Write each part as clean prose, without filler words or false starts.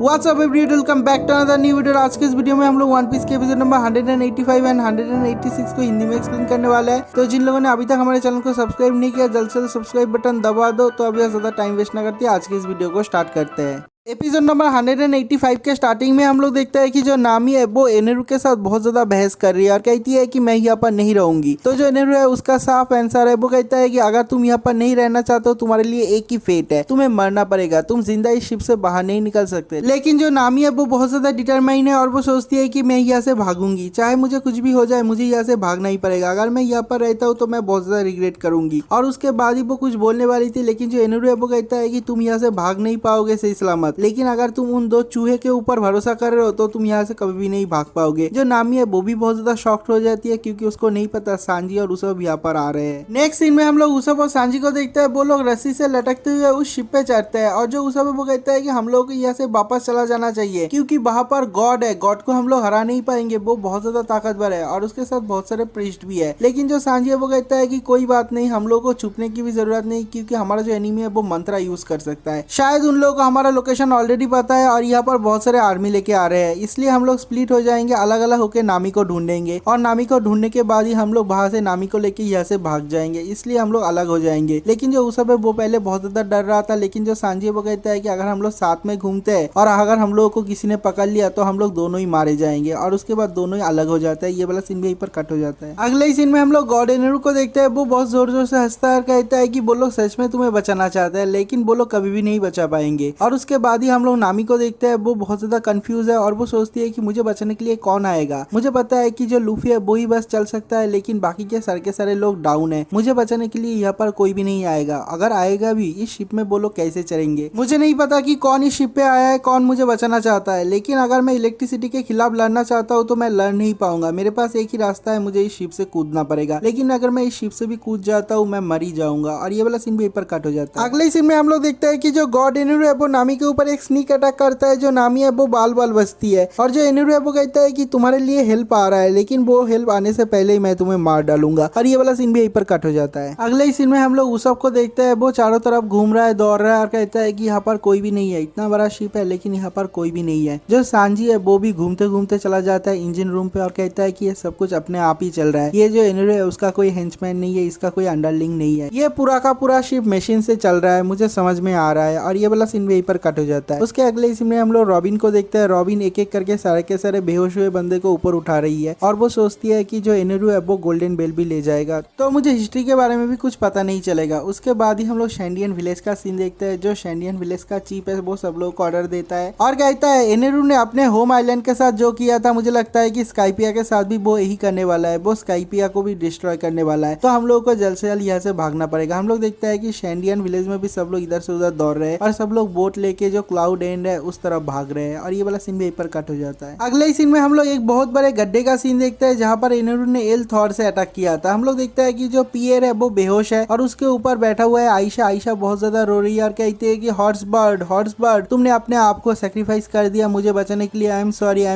WhatsApp everyone, welcome back to another new video. आज के इस वीडियो में हम लोग वन पीस के एपिसोड नंबर 185 एंड 186 को हिंदी में एक्सप्लेन करने वाले हैं। तो जिन लोगों ने अभी तक हमारे चैनल को सब्सक्राइब नहीं किया, जल्द से सब्सक्राइब बटन दबा दो। तो अभी ज्यादा टाइम वेस्ट ना करते आज के इस वीडियो को स्टार्ट करते हैं। एपिसोड नंबर 185 के स्टार्टिंग में हम लोग देखते हैं कि जो नामी है वो एनेरू के साथ बहुत ज्यादा बहस कर रही है और कहती है कि मैं यहाँ पर नहीं रहूंगी। तो जो एनेरू है उसका साफ आंसर है, वो कहता है कि अगर तुम यहाँ पर नहीं रहना चाहते हो तुम्हारे लिए एक ही फेट है, तुम्हें मरना पड़ेगा, तुम जिंदा इस शिप से बाहर नहीं निकल सकते। लेकिन जो नामी है वो बहुत ज्यादा डिटरमाइन है और वो सोचती है कि मैं यहाँ से भागूंगी, चाहे मुझे कुछ भी हो जाए, मुझे यहाँ से भागना ही पड़ेगा। अगर मैं यहाँ पर रहता हूँ तो मैं बहुत ज्यादा रिग्रेट करूंगी। और उसके बाद ही वो कुछ बोलने वाली थी, लेकिन जो एनेरू है वो कहता है कि तुम यहाँ से भाग नहीं पाओगे सही सलामत, लेकिन अगर तुम उन दो चूहे के ऊपर भरोसा कर रहे हो तो तुम यहाँ से कभी भी नहीं भाग पाओगे। जो नामी है वो भी बहुत ज्यादा शॉक्ड हो जाती है क्योंकि उसको नहीं पता सांजी और उसब यहाँ पर आ रहे हैं। नेक्स्ट सीन में हम लोग उसब और सांजी को देखते हैं, वो लोग रस्सी से लटकते हुए उस शिप पे चढ़ते हैं। और जो उसब है वो कहता है कि हम लोग को यहाँ से वापस चला जाना चाहिए क्योंकि वहाँ पर गॉड है, गॉड को हम लोग हरा नहीं पाएंगे, वो बहुत ज्यादा ताकतवर है और उसके साथ बहुत सारे प्रीस्ट भी है। लेकिन जो सांजी है वो कहता है कि कोई बात नहीं, हम लोग को छुपने की भी जरूरत नहीं क्योंकि हमारा जो एनिमी है वो मंत्रा यूज कर सकता है। शायद उन लोगों को हमारा लोकेशन ऑलरेडी पता है और यहाँ पर बहुत सारे आर्मी लेके आ रहे हैं, इसलिए हम लोग स्प्लिट हो जाएंगे, अलग अलग होकर नामी को ढूंढेंगे और नामी को ढूंढने के बाद ही हम लोग वहां से नामी को लेके यहाँ से भाग जाएंगे, इसलिए हम लोग अलग हो जाएंगे। लेकिन जो उसब है वो पहले बहुत ज्यादा डर रहा था, लेकिन जो सांजी वो कहता है कि अगर हम लोग साथ में घूमते हैं और अगर हम लोगों को किसी ने पकड़ लिया तो हम लोग दोनों ही मारे जाएंगे और उसके बाद दोनों ही अलग हो जाता है। ये वाला सीन भी यहीं पर कट हो जाता है। अगले ही सीन में हम लोग गॉड एनेरू को देखते हैं, वो बहुत जोर जोर से हंसता है और कहता है कि वो लोग सच में तुम्हें बचाना चाहते हैं, लेकिन वो लोग कभी भी नहीं बचा पाएंगे। और उसके बाद ही हम लोग नामी को देखते हैं, वो बहुत ज्यादा कंफ्यूज है और वो सोचती है कि मुझे बचाने के लिए कौन आएगा। मुझे पता है कि जो लूफी है वो ही बस चल सकता है, लेकिन बाकी के सारे लोग डाउन है, मुझे बचाने के लिए यहाँ पर कोई भी नहीं आएगा। अगर आएगा भी इस शिप में वो लोग कैसे चलेंगे। मुझे नहीं पता कि कौन इस शिप पे आया है, कौन मुझे बचाना चाहता है, लेकिन अगर मैं इलेक्ट्रिसिटी के खिलाफ लड़ना चाहता हूँ तो मैं लड़ नहीं पाऊंगा। मेरे पास एक ही रास्ता है, मुझे इस शिप से कूदना पड़ेगा, लेकिन अगर मैं इस शिप से भी कूद जाता हूँ मैं मर ही जाऊंगा। और ये वाला सीन भी पर कट हो जाता है। अगले सीन में हम लोग देखते हैं कि जो गॉड एनेरू है वो नामी के ऊपर एक स्नीक अटैक करता है। जो नामी है वो बाल बाल बचती है और जो एनेरू है वो कहता है कि तुम्हारे लिए हेल्प आ रहा है, लेकिन वो हेल्प आने से पहले ही मैं तुम्हें मार डालूंगा। और ये वाला सीन भी यहीं पर कट हो जाता है। अगले ही सीन में हम लोग उसब को देखते हैं, वो चारों तरफ घूम रहा है, दौड़ रहा है और कहता है कि यहाँ पर कोई भी नहीं है, इतना बड़ा शिप है लेकिन यहाँ पर कोई भी नहीं है। जो सांजी है वो भी घूमते घूमते चला जाता है इंजन रूम पे और कहता है कि ये सब कुछ अपने आप ही चल रहा है, ये जो एनेरू है उसका कोई हेंचमैन नहीं है, इसका कोई अंडरलिंग नहीं है, ये पूरा का पूरा शिप मशीन से चल रहा है, मुझे समझ में आ रहा है। और ये वाला सीन भी यहीं पर कट हो जाता है। उसके अगले सीन में हम लोग रॉबिन को देखते हैं, रॉबिन एक एक करके सारे के सारे बेहोश हुए बंदे को ऊपर उठा रही है और वो सोचती है कि जो एनेरू है वो गोल्डन बेल भी ले जाएगा, तो मुझे हिस्ट्री के बारे में भी कुछ पता नहीं चलेगा। उसके बाद ही हम लोग शैंडियन विलेज का सीन देखते हैं। जो शैंडियन विलेज का चीफ है वो सब लोग को ऑर्डर देता है और कहता है एनेरू ने अपने होम आइलैंड के साथ जो किया था, मुझे लगता है कि स्काइपिया के साथ भी वो यही करने वाला है, वो स्काइपिया को भी डिस्ट्रॉय करने वाला है, तो हम लोग को जल्द से जल्द यहाँ से भागना पड़ेगा। हम लोग देखते हैं कि शैंडियन विलेज में भी सब लोग इधर से उधर दौड़ रहे हैं और सब लोग बोट लेके जो क्लाउड एंड है उस तरफ भाग रहे हैं। और ये वाला सीन भी पर कट हो जाता है। अगले ही सीन में हम लोग एक बहुत बड़े गड्ढे का सीन देखते हैं जहाँ पर एनेरू ने एल थॉर से अटैक किया था। हम लोग देखते हैं कि जो पियर है वो बेहोश है और उसके ऊपर बैठा हुआ है आयशा। आयशा बहुत ज्यादा रो रही है और कहती है कि हॉर्स बर्ड तुमने अपने आप को सेक्रीफाइस कर दिया मुझे बचाने के लिए, आई एम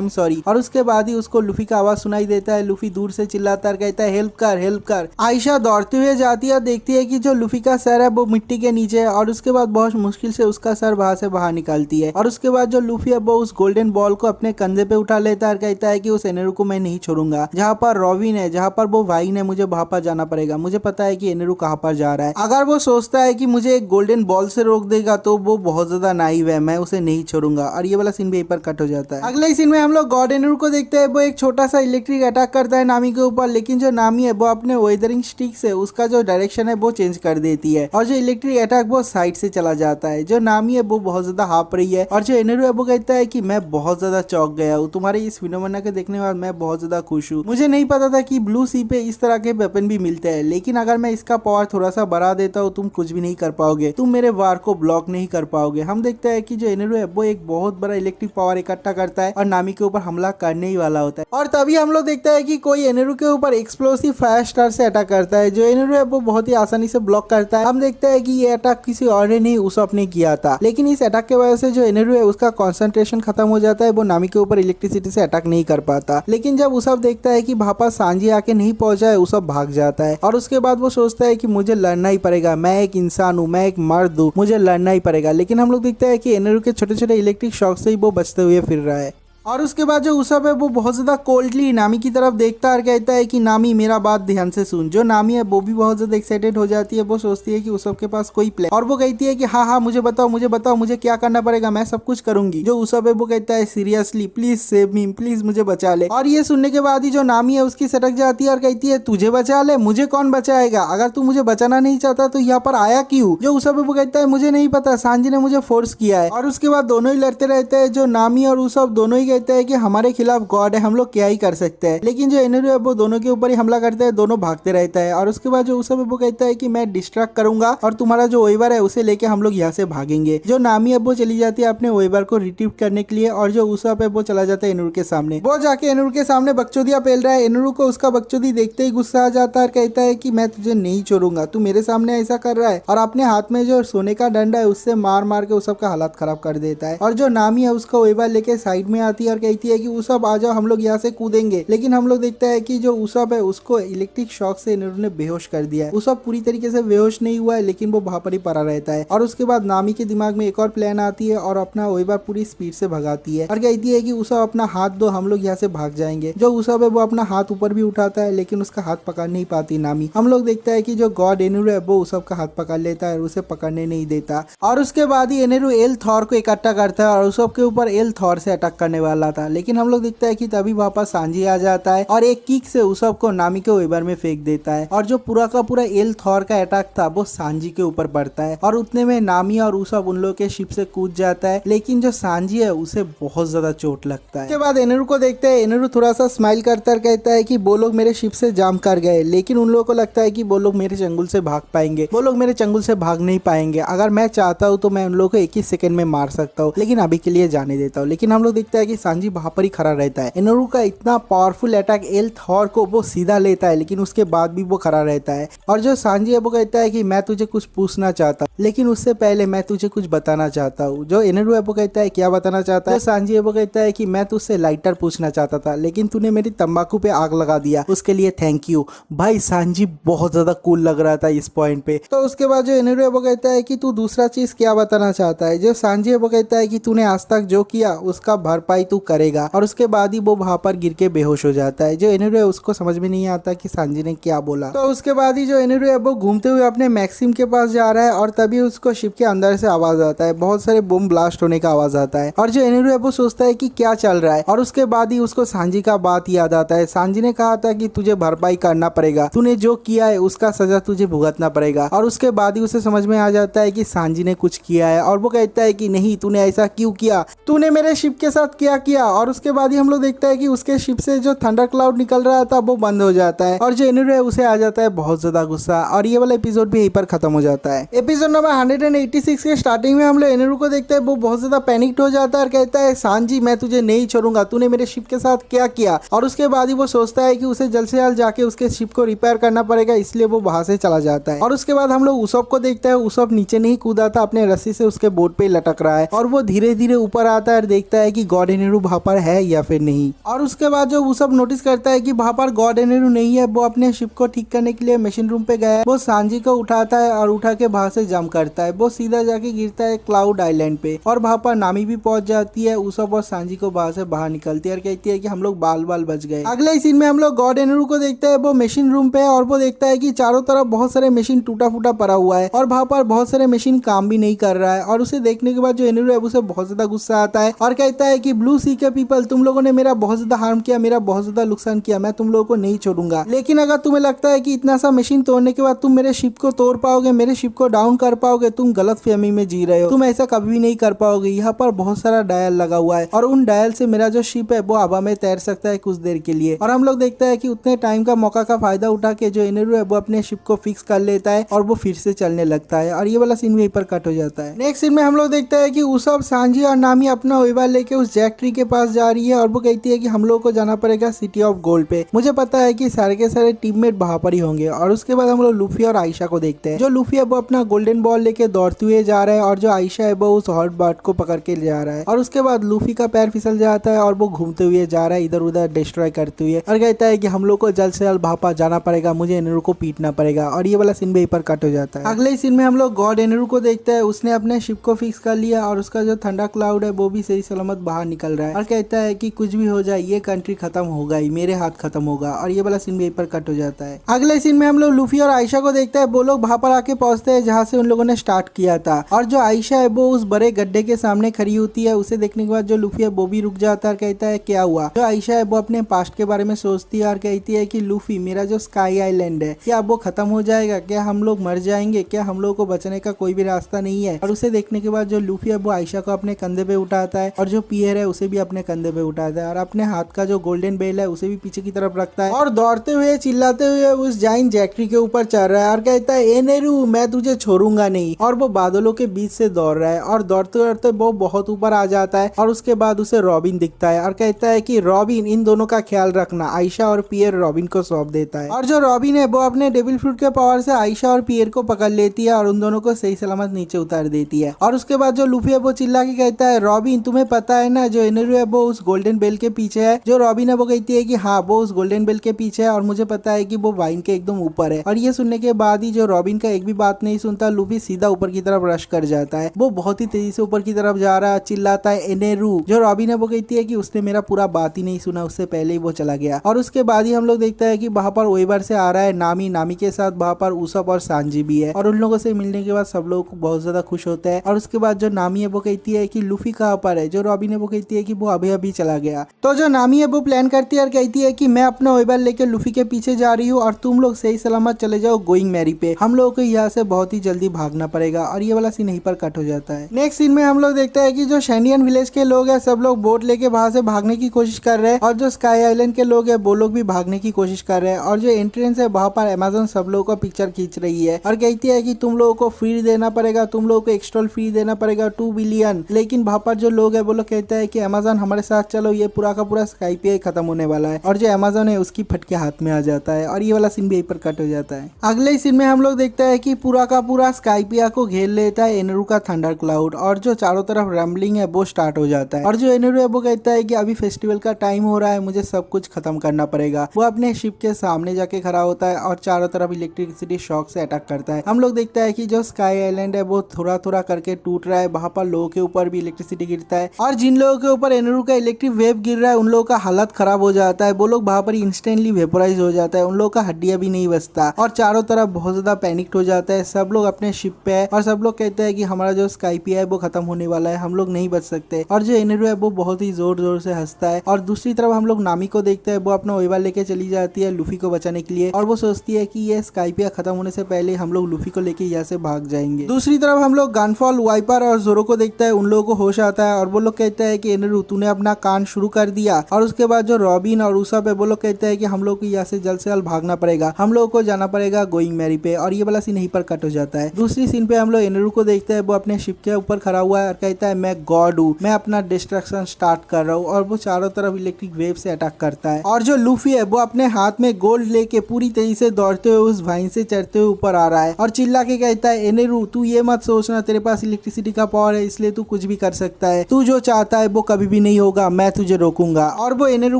सॉरी। और उसके बाद ही उसको लूफी का आवाज सुनाई देता है। लूफी दूर से चिल्लाता है, कहता है हेल्प कर। आयशा दौड़ते हुए जाती है और देखती है कि जो लूफी का सर है वो मिट्टी के नीचे है और उसके बाद बहुत मुश्किल से उसका सर वहां से बाहर निकालती है। और उसके बाद जो लूफी है वो उस गोल्डन बॉल को अपने कंधे पे उठा लेता है और कहता है कि उस एनेरू को मैं नहीं छोड़ूंगा, जहाँ पर रॉबिन है, जहाँ पर वो वाइन है, मुझे वहां पर जाना पड़ेगा। मुझे पता है कि एनेरू कहाँ पर जा रहा है। अगर वो सोचता है कि मुझे एक गोल्डन बॉल से रोक देगा तो वो बहुत ज्यादा नाइव है, मैं उसे नहीं छोड़ूंगा। और ये वाला सीन भी पर कट हो जाता है। अगले सीन में हम लोग गॉड एनेरू को देखते हैं, वो एक छोटा सा इलेक्ट्रिक अटैक करता है नामी के ऊपर, लेकिन जो नामी है वो अपने वेदरिंग स्टिक से उसका जो डायरेक्शन है वो चेंज कर देती है और जो इलेक्ट्रिक अटैक वो साइड से चला जाता है। जो नामी है वो बहुत ज्यादा हाफ रही है और जो एनेरू है वो कहता है कि मैं बहुत ज्यादा चौंक गया हूँ, तुम्हारे इस फिनोमेना के देखने के बाद मैं बहुत ज्यादा खुश हूँ। मुझे नहीं पता था कि ब्लू सी पे इस तरह के वेपन भी मिलते हैं, लेकिन अगर मैं इसका पावर थोड़ा सा बढ़ा देता हूँ तुम कुछ भी नहीं कर पाओगे, तुम मेरे वार को ब्लॉक नहीं कर पाओगे। हम देखते हैं कि जो एनेरू है वो एक बहुत बड़ा इलेक्ट्रिक पावर इकट्ठा करता है और नामी के ऊपर हमला करने ही वाला होता है। और तभी हम लोग देखते हैं कि कोई एनेरू के ऊपर एक्सप्लोसिव फायर स्टार से अटैक करता है। जो एनेरू है वो बहुत ही आसानी से ब्लॉक करता है। हम देखते हैं कि ये अटैक किसी और ने नहीं उसब ने किया था, लेकिन इस अटैक के वजह से जो एनेरू है उसका कंसंट्रेशन खत्म हो जाता है, वो नामी के ऊपर इलेक्ट्रिसिटी से अटैक नहीं कर पाता। लेकिन जब उसब देखता है कि वहां पर सांजी आके नहीं पहुंचा है, उसब भाग जाता है और उसके बाद वो सोचता है कि मुझे लड़ना ही पड़ेगा, मैं एक इंसान हूँ, मैं एक मर्द हूँ, मुझे लड़ना ही पड़ेगा। लेकिन हम लोग देखते हैं कि एनेरू के छोटे छोटे इलेक्ट्रिक शॉक से ही वो बचते हुए फिर रहा है। और उसके बाद जो उसब है वो बहुत ज्यादा कोल्डली नामी की तरफ देखता है और कहता है कि नामी मेरा बात ध्यान से सुन। जो नामी है वो भी बहुत ज्यादा एक्साइटेड हो जाती है, वो सोचती है कि उसब के पास कोई प्लान, और वो कहती है कि हाँ हाँ मुझे बताओ मुझे क्या करना पड़ेगा, मैं सब कुछ करूंगी। जो उसब है वो कहता है seriously please save me, please मुझे बचा ले। और ये सुनने के बाद ही जो नामी है उसकी सटक जाती है और कहती है तुझे बचा ले, मुझे कौन बचाएगा, अगर तू मुझे बचाना नहीं चाहता तो यहाँ पर आया क्यों। जो उसब है वो कहता है मुझे नहीं पता, सांजी ने मुझे फोर्स किया है। और उसके बाद दोनों ही लड़ते रहते हैं, जो नामी और उसब दोनों ही कहते हैं कि हमारे खिलाफ गॉड है, हम लोग क्या ही कर सकते हैं। लेकिन जो एनेरू है वो दोनों के ऊपर ही हमला करता है, दोनों भागते रहता है। और उसके बाद जो उसब है वो कहता है कि मैं डिस्ट्रैक्ट करूंगा और तुम्हारा जो ओइवर है उसे लेके हम लोग यहाँ से भागेंगे। जो नामी है वो चली जाती है अपने ओइवर को रिट्रीव करने के लिए, और जो उसब है वो चला जाता है एनेरू के सामने। वो जाके एनेरू के सामने बकचोदिया पेल रहा है। एनेरू को उसका बकचोदी देखते ही गुस्सा आ जाता है और कहता है कि मैं तुझे नहीं छोड़ूंगा, तू मेरे सामने ऐसा कर रहा है। और अपने हाथ में जो सोने का डंडा है उससे मार मार के उसब का हालत खराब कर देता है। और जो नामी है उसका ओइवर लेके साइड में आती है और कहती है कि उसब आ जाओ, हम लोग यहाँ से कूदेंगे। लेकिन हम लोग देखते हैं कि जो उसब है उसको इलेक्ट्रिक शॉक से एनेरू ने बेहोश कर दिया है। उसब पूरी तरीके से बेहोश नहीं हुआ है, लेकिन वो वहां पर ही पड़ा रहता है। और उसके बाद नामी के दिमाग में एक और प्लान आती है और अपना ओइवर पूरी स्पीड से भगाती है और कहती है कि उसब अपना हाथ दो, हम लोग यहाँ से भाग जाएंगे। जो उसब है वो अपना हाथ ऊपर भी उठाता है, लेकिन उसका हाथ पकड़ नहीं पाती नामी। हम लोग देखते हैं कि जो गॉड एनेरू है वो उसब का हाथ पकड़ लेता है और उसे पकड़ने नहीं देता। और उसके बाद ही एनेरू एल थॉर को इकट्ठा करता है और उसब के ऊपर एल थॉर से अटैक करने वाला था। लेकिन हम लोग देखते हैं कि तभी वापस सांजी आ जाता है और एक किक से उसब को नामी के ओइवर में फेंक देता है। और जो पूरा का पूरा एल थॉर का अटैक था वो सांजी के ऊपर पड़ता है और उतने में नामी और उसब उन लोग के शिप से कूद जाता है। लेकिन जो सांजी है उसे बहुत ज्यादा चोट लगता है। उसके बाद एनेरू को देखते हैं, एनेरू थोड़ा सा स्माइल करता कहता है कि वो लोग मेरे शिप से जाम कर गए, लेकिन उन लोगों को लगता है कि वो लोग मेरे चंगुल से भाग पाएंगे। वो लोग मेरे चंगुल से भाग नहीं पाएंगे। अगर मैं चाहता हूँ तो मैं उन लोगों को एक ही सेकंड में मार सकता हूँ, लेकिन अभी के लिए जाने देता हूँ। लेकिन हम लोग देखते हैं कि सांजी वहां पर ही खड़ा रहता है। एनेरू का इतना पावरफुल अटैक एल थॉर को वो सीधा लेता है, लेकिन उसके बाद भी वो खड़ा रहता है। और जो सांजी है वो कहता है कि मैं तुझे कुछ पूछना चाहता हूँ, लेकिन उससे पहले मैं तुझे कुछ बताना चाहता हूँ। जो एनेरू है वो कहता है क्या बताना चाहता है। जो सांजी है वो कहता है कि मैं तुझसे लाइटर पूछना चाहता था, लेकिन तूने मेरी तंबाकू पे आग लगा दिया, उसके लिए थैंक यू। भाई सांजी बहुत ज्यादा कूल लग रहा था इस पॉइंट पे। तो उसके बाद जो एनेरू है वो कहता है कि तू दूसरा चीज क्या बताना चाहता है। जो सांजी है वो कहता है कि तूने आज तक जो किया उसका भरपाई तू करेगा। और उसके बाद ही वो वहां पर गिर के बेहोश हो जाता है। जो एनेरू है उसको समझ में नहीं आता कि सांजी ने क्या बोला। तो उसके बाद ही जो एनेरू है वो घूमते हुए अपने मैक्सिम के पास जा रहा है और तभी उसको शिप के अंदर से आवाज आता है, बहुत सारे बम ब्लास्ट होने का आवाज आता है। और जो एनेरू है वो सोचता है कि क्या चल रहा है। और उसके बाद ही उसको सांजी का बात याद आता है। सांजी ने कहा था कि तुझे भरपाई करना पड़ेगा, तूने जो किया है उसका सजा तुझे भुगतना पड़ेगा। और उसके बाद ही उसे समझ में आ जाता है कि सांजी ने कुछ किया है और वो कहता है कि नहीं, तूने ऐसा क्यों किया, तूने मेरे शिप के साथ क्या किया। और उसके बाद ही हम लोग देखते हैं कि उसके शिप से जो थंडर क्लाउड निकल रहा था वो बंद हो जाता है और जो एनेरू है उसे आ जाता है बहुत ज्यादा गुस्सा। और ये वाला एपिसोड भी यहीं पर खत्म हो जाता है। एपिसोड नंबर 186 के स्टार्टिंग में हम लोग एनेरू को देखते हैं, वो बहुत ज्यादा पैनिक्ड हो जाता है और कहता है सांजी मैं तुझे नहीं छोड़ूंगा, तूने मेरे शिप के साथ क्या किया। और उसके बाद ही वो सोचता है कि उसे जल्द से जल्द जाके उसके शिप को रिपेयर करना पड़ेगा, इसलिए वो वहां से चला जाता है। और उसके बाद हम लोग उसब को देखते हैं, उसब नीचे नहीं कूदा था, अपने रस्सी से उसके बोट पे लटक रहा है और वो धीरे धीरे ऊपर आता है और देखता है कि गॉड एनेरू वहां पर है या फिर नहीं। और उसके बाद जो उसब नोटिस करता है कि वहां पर गॉड एनेरू नहीं है, वो अपने शिप को ठीक करने के लिए मशीन रूम पे गया है। वो सांजी को उठाता है और उठा के वहां से जंप करता है। वो सीधा जाके गिरता है क्लाउड आइलैंड पे और वहां पर नामी भी पहुंच जाती है। उसब और सांजी को वहां से बाहर निकलती है और कहती है कि हम लोग बाल बाल बच गए। अगले सीन में हम लोग गॉड एनेरू को देखते हैं, वो मशीन रूम पे है और वो देखता है कि चारों तरफ बहुत सारे मशीन टूटा फूटा पड़ा हुआ है और वहां पर बहुत सारे मशीन काम भी नहीं कर रहा है। और उसे देखने के बाद जो एनेरू है उसे बहुत ज्यादा गुस्सा आता है और कहता है कि ब्लू सी के पीपल, तुम लोगों ने मेरा बहुत ज्यादा हार्म किया, मेरा बहुत ज्यादा नुकसान किया, मैं तुम लोगों को नहीं छोड़ूंगा। लेकिन अगर तुम्हें लगता है कि इतना सा मशीन तोड़ने के बाद तुम मेरे शिप को तोड़ पाओगे, मेरे शिप को डाउन कर पाओगे, तुम गलत फहमी में जी रहे हो, तुम ऐसा कभी भी नहीं कर पाओगे। यहाँ पर बहुत सारा डायल लगा हुआ है और उन डायल से मेरा जो शिप है वो हवा में तैर सकता है कुछ देर के लिए। और हम लोग देखते हैं कि उतने टाइम का मौका का फायदा उठा के जो एनेरू है वो अपने शिप को फिक्स कर लेता है और वो फिर से चलने लगता है। और ये वाला सीन भी पर कट हो जाता है। नेक्स्ट सीन में हम लोग देखते हैं कि उसब, सांजी और नामी अपना ओइवर लेके उस जैक ट्री के पास जा रही है और वो कहती है कि हम लोग को जाना पड़ेगा सिटी ऑफ गोल्ड पे। मुझे पता है कि सारे के सारे टीममेट वहां पर ही होंगे। और उसके बाद हम लोग लूफी और आयशा को देखते हैं। जो लूफी है वो अपना गोल्डन गोल्डन बॉल लेके दौड़ते हुए जा रहा है और जो आयशा है वो उस हॉट बॉट को पकड़ के जा रहा है और उसके बाद लूफी का पैर फिसल जाता है और वो घूमते हुए जा रहा है इधर उधर डिस्ट्रॉय करते हुए और कहता है कि हम लोग को जल्द से जल्द भापा जाना पड़ेगा, मुझे एनेरू को पीटना पड़ेगा। और ये वाला सीन भी पर कट हो जाता है। अगले सीन में हम लोग गॉड एनेरू को देखते हैं, उसने अपने शिप को फिक्स कर लिया और उसका जो ठंडा क्लाउड है वो भी सही सलामत बाहर निकल रहा है और कहता है कि कुछ भी हो जाए ये कंट्री खत्म होगा ही, मेरे हाथ खत्म होगा। और ये वाला सीन भी पर कट हो जाता है। अगले सीन में हम लोग लूफी और आयशा को देखते हैं, वो लोग वहां पर आके पहुंचते हैं जहाँ से उन लोगों ने स्टार्ट किया था और जो आयशा है वो उस बड़े गड्ढे के सामने खड़ी होती है। उसे देखने के बाद जो लूफी है वो भी रुक जाता है और कहता है क्या हुआ। जो आयशा है वो अपने पास्ट के बारे में सोचती है और कहती है कि लूफी मेरा जो स्काई आइलैंड है क्या वो खत्म हो जाएगा, क्या हम लोग मर जाएंगे, क्या हम लोग को बचने का कोई भी रास्ता नहीं है। और उसे देखने के बाद जो लूफी है वो आयशा को अपने कंधे पे उठाता है और जो पियर है उसे भी अपने कंधे पे उठाता है और अपने हाथ का जो गोल्डन बेल है उसे भी पीछे की तरफ रखता है और दौड़ते हुए चिल्लाते हुए उस जाइंट जैक्ट्री के ऊपर चढ़ रहा है और कहता है ए नेरू मैं तुझे छोड़ूंगा नहीं। और वो बादलों के बीच से दौड़ रहा है और दौड़ते दौड़ते वो बहुत ऊपर आ जाता है और उसके बाद उसे रॉबिन दिखता है और कहता है कि रॉबिन इन दोनों का ख्याल रखना। आयशा और पियर रॉबिन को सौंप देता है और जो रॉबिन है वो अपने डेविल फ्रूट के पावर से आयशा और पियर को पकड़ लेती है और उन दोनों को सही सलामत नीचे उतार देती है। और उसके बाद जो लूफी है वो चिल्ला के कहता है रॉबिन तुम्हें पता है ना जो एनेरू है वो उस गोल्डन बेल के पीछे है। जो रॉबिन है वो कहती है कि हाँ वो उस गोल्डन बेल के पीछे है और मुझे पता है कि वो वाइन के एकदम ऊपर है। और ये सुनने के बाद ही जो रॉबिन का एक भी बात नहीं सुनता, लूफी सीधा ऊपर की तरफ रश कर जाता है। वो बहुत ही तेजी से ऊपर की तरफ जा रहा है, चिल्लाता है एनेरू। जो रॉबिन है वो कहती है कि उसने मेरा पूरा बात ही नहीं सुना, उससे पहले ही वो चला गया। और उसके बाद ही हम लोग देखते हैं कि वहां पर ओइबर से आ रहा है नामी के साथ वहां पर उसप और सांजी भी है और उन लोगों से मिलने के बाद सब लोग बहुत ज्यादा खुश होते हैं। और उसके बाद जो नामी है वो कहती है कि लूफी कहाँ पर है। जो रॉबिन है वो कहती है कि वो अभी अभी चला गया। तो जो नामी है वो प्लान करती है और कहती है कि मैं अपना ओइबर लेकर लूफी के पीछे जा रही हूँ और तुम लोग सही सलामत चले जाओ गोइंग मैरी पे। हम लोगों को यहाँ से बहुत ही जल्दी भागना पड़ेगा। और ये वाला सीन यहीं पर कट हो जाता है। नेक्स्ट सीन में हम लोग देखते हैं कि जो शैनियन विलेज के लोग हैं सब लोग बोट लेके वहां से भागने की कोशिश कर रहे हैं और जो स्काई आइलैंड के लोग हैं वो लोग भी भागने की कोशिश कर रहे हैं। और जो एंट्रेंस है वहां पर अमेज़न सब लोगों को पिक्चर खींच रही है और कहती है कि तुम लोगों को फ्री देना पड़ेगा, तुम लोगों को एक्स्ट्रा फ्री देना पड़ेगा 2 बिलियन। लेकिन वहां पर जो लोग है वो लोग कहते हैं कि अमेज़न हमारे साथ चलो, ये पूरा का पूरा स्काईपीआई खत्म होने वाला है। और जो अमेज़न है उसकी फटके हाथ में आ जाता है और ये वाला सीन भी यहीं पर कट हो जाता है। अगले सीन में हम लोग देखते हैं कि पूरा का पूरा स्काईपीआई को घेर लेता है एनेरू का थंडर क्लाउड और जो चारों तरफ रैम्बलिंग है वो स्टार्ट हो जाता है। और जो एनेरू है वो कहता है कि अभी फेस्टिवल का टाइम हो रहा है, मुझे सब कुछ खत्म करना पड़ेगा। वो अपने शिप के सामने जाके खड़ा होता है और चारों तरफ इलेक्ट्रिसिटी शॉक से अटैक करता है। हम लोग देखते हैं कि जो स्काई आइलैंड है वो थोड़ा थोड़ा करके टूट रहा है, वहां पर लोगों के ऊपर भी इलेक्ट्रिसिटी गिरता है और जिन लोगों के ऊपर एनेरू का इलेक्ट्रिक वेव गिर रहा है उन लोगों का हालत खराब हो जाता है। वो लोग वहां पर इंस्टेंटली वेपोराइज हो जाता है, उन लोगों का हड्डियां भी नहीं बचता और चारों तरफ बहुत ज्यादा पैनिक्ड हो जाता है। सब लोग अपने शिप पे है और सब लोग कहते हैं कि हमारा जो स्काईपीआई है वो खत्म होने वाला है, हम लोग नहीं बच सकते। और जो एनेरू है वो बहुत ही जोर जोर से हंसता है। और दूसरी तरफ हम लोग नामी को देखते हैं, वो अपना ओइबर लेके चली जाती है लूफी को बचाने के लिए और वो सोचती है कि ये स्काईपीआई खत्म होने से पहले हम लोग लूफी को लेके यहाँ से भाग जाएंगे। दूसरी तरफ हम लोग गनफॉल, वाइपर और जोरो को देखते हैं, उन लोगों को होश आता है और वो लोग कहते हैं कि एनेरू तूने अपना कांड शुरू कर दिया। और उसके बाद जो रॉबिन और उसप है वो लोग कहते हैं कि हम लोग को यहाँ से जल्द भागना पड़ेगा, हम लोगों को जाना पड़ेगा गोइंग मैरी पे। और ये वाला सीन यहीं पर कट हो जाता है। दूसरी सीन पे हम लोग एनेरू को देखते हैं, वो अपने शिप के ऊपर खड़ा हुआ है और कहता है मैं गॉड हूँ, मैं अपना डिस्ट्रक्शन स्टार्ट कर रहा हूँ। और वो चारों तरफ इलेक्ट्रिक वेव से अटैक करता है और जो लूफी है वो अपने हाथ में गोल्ड लेके पूरी तेजी से दौड़ते हुए उस वाइन से चढ़ते हुए ऊपर आ रहा है और चिल्ला के कहता है एनेरू तू ये मत सोचना, तेरे पास इलेक्ट्रिसिटी का पावर है इसलिए तू कुछ भी कर सकता है, तू जो चाहता है वो कभी भी नहीं होगा, मैं तुझे रोकूंगा। और वो एनेरू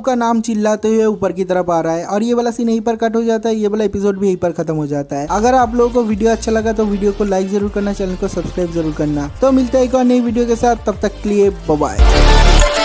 का नाम चिल्लाते हुए ऊपर की तरफ आ रहा है और ये वाला सीन यहीं पर कट हो जाता है। ये वाला एपिसोड भी यहीं पर खत्म हो जाता है। अगर आप लोगों को वीडियो अच्छा लगा तो वीडियो को लाइक जरूर करना, चैनल को सब्सक्राइब जरूर करना। तो मिलते हैं एक और नई वीडियो के साथ, तब तक के लिए बाय बाय।